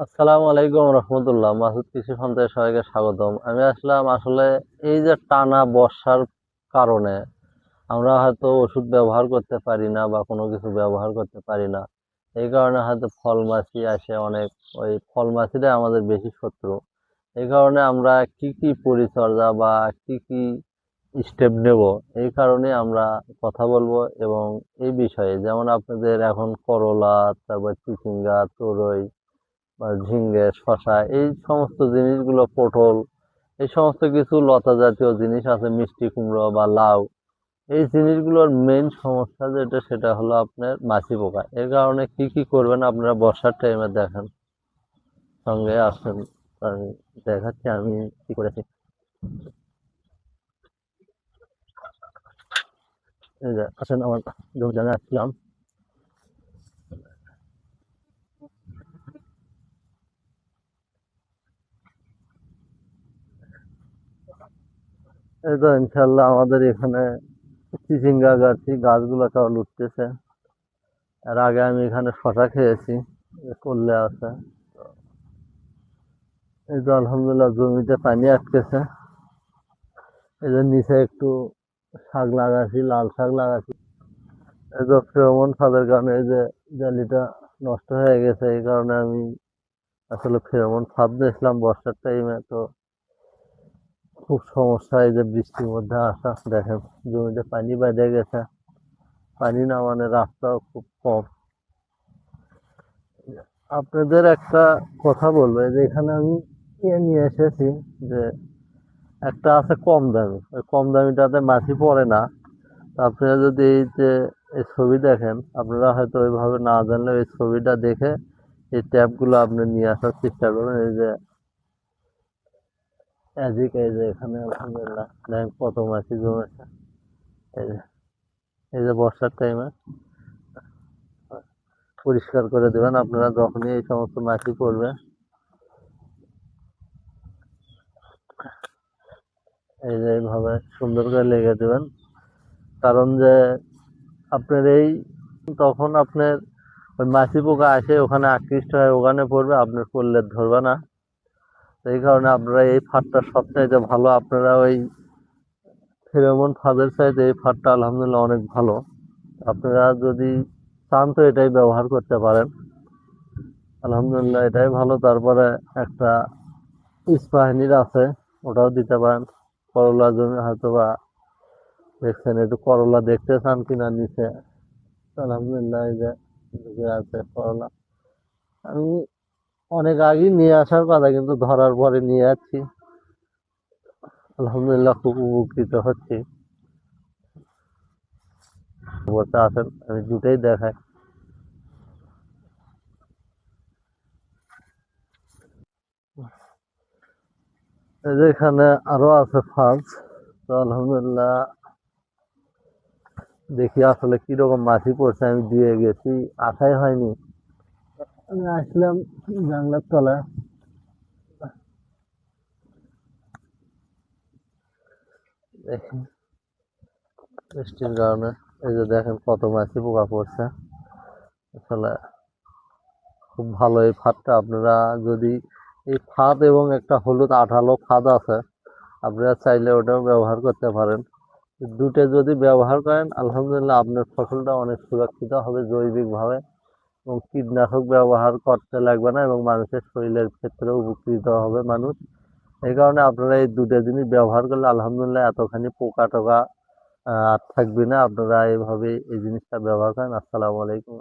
আসসালামু আলাইকুম রহমতুল্লাহ। মাসুদ কৃষি সন্তানের সবাইকে স্বাগতম। আমি আসলাম আসলে এই যে টানা বর্ষার কারণে আমরা হয়তো ওষুধ ব্যবহার করতে পারি না বা কোনো কিছু ব্যবহার করতে পারি না। এই কারণে হয়তো ফল মাছি আসে অনেক। ওই ফল মাছিটাই আমাদের বেশি শত্রু। এই কারণে আমরা কি কি পরিচর্যা বা কি কি স্টেপ নেব, এই কারণে আমরা কথা বলবো। এবং এই বিষয়ে যেমন আপনাদের এখন করলা, তারপর চিচিঙ্গা, তরই বা ঝিঙ্গে, শসা, এই সমস্ত জিনিসগুলো, পটল, এই সমস্ত কিছু লতা জাতীয় জিনিস আছে, মিষ্টি কুমড়ো বা লাউ, এই জিনিসগুলোর মেইন সমস্যা যেটা সেটা হলো আপনার মাছি পোকা। এর কারণে কি কি করবেন আপনারা বর্ষার টাইমে দেখেন, সঙ্গে আসেন, আমি দেখাচ্ছি আমি কি করেছি। এই যে আসেন আমার জমি জায়গায় আসলাম। এই তো ইনশাল্লাহ আমাদের এখানে চিচিঙ্গা গাছগুলো কেবল উঠতেছে। এর আগে আমি এখানে শসা খেয়েছি, করলে আছে। এই তো আলহামদুলিল্লাহ জমিতে পানি আটকেছে। এই যে নিচে একটু শাক লাগাইছি, লাল শাক লাগাইছি। এই যে ফেরোমন ফাঁদের কারণে এই যে জালিটা নষ্ট হয়ে গেছে। এই কারণে আমি আসলে ফেরোমন ফাঁদ দিয়েছিলাম বর্ষার টাইমে। তো খুব সমস্যা, এই যে বৃষ্টির মধ্যে আসা দেখেন, জমিতে পানি বেঁধে গেছে। পানি না মানে রাস্তাও খুব কম। আপনাদের একটা কথা বলবো, এই যে এখানে আমি নিয়ে এসেছি যে একটা আছে কম দামি, ওই কম দামিটাতে মাছি পড়ে না। তা আপনারা যদি এই যে এই ছবি দেখেন, আপনারা হয়তো ওইভাবে না জানলে এই ছবিটা দেখে এই ট্যাপগুলো আপনি নিয়ে আসার চেষ্টা করুন। এই যে এদিক, এই যে এখানে আলহামদুলিল্লাহ দেখেন কত মাছি জমেছে। এই যে এই যে বর্ষার টাইমে পরিষ্কার করে দেবেন আপনারা যখনই এই সমস্ত মাছি পড়বে। এই যে এইভাবে সুন্দর করে লেগে দেবেন। কারণ যে আপনার এই তখন আপনার ওই মাছি পোকা আসে ওখানে আকৃষ্ট হয়, ওখানে পড়বে, আপনার করলে ধরবে না। এই কারণে আপনারা এই ফাঁদটা সবচাইতে ভালো। আপনারা ওই ফেরোমন ফাঁদের চাইতে এই ফাঁদটা আলহামদুলিল্লাহ অনেক ভালো। আপনারা যদি চান তো এটাই ব্যবহার করতে পারেন। আলহামদুলিল্লাহ এটাই ভালো। তারপরে একটা ইস্পাহানির আছে, ওটাও দিতে পারেন। করলা জমি হয়তো বা দেখছেন, একটু করলা দেখতে চান কিনা নিচে, আলহামদুলিল্লাহ এই যে ঢুকে আছে করলা। আমি অনেক আগেই নিয়ে আসার কথা, কিন্তু ধরার পরে নিয়ে যাচ্ছি। আলহামদুলিল্লাহ খুব উপকৃত হচ্ছি। বলতে আসেন আমি দুটোই দেখাই। এই যে এখানে আরো আছে ফাঁদ। তো আলহামদুলিল্লাহ দেখি আসলে কিরকম মাছি পড়ছে। আমি দিয়ে গেছি, আশাই হয়নি। আমি আসলাম জানলার তলায়, দেখি বৃষ্টির কারণে এই যে দেখেন কত মাছি পোকা পড়ছে। আসলে খুব ভালো এই ফাঁদটা। আপনারা যদি এই ফাঁদ এবং একটা হলুদ আঠালো ফাঁদ আছে, আপনারা চাইলে ওটাও ব্যবহার করতে পারেন। দুটো যদি ব্যবহার করেন আলহামদুলিল্লাহ আপনার ফসলটা অনেক সুরক্ষিত হবে জৈবিকভাবে, এবং কীটনাশক ব্যবহার করতে লাগবে না, এবং মানুষের শরীরের ক্ষেত্রেও উপকৃত হবে মানুষ। এই কারণে আপনারা এই দুটো জিনিস ব্যবহার করলে আলহামদুলিল্লাহ এতখানি পোকা টোকা আর থাকবে না। আপনারা এইভাবে এই জিনিসটা ব্যবহার করেন। আসসালামু আলাইকুম।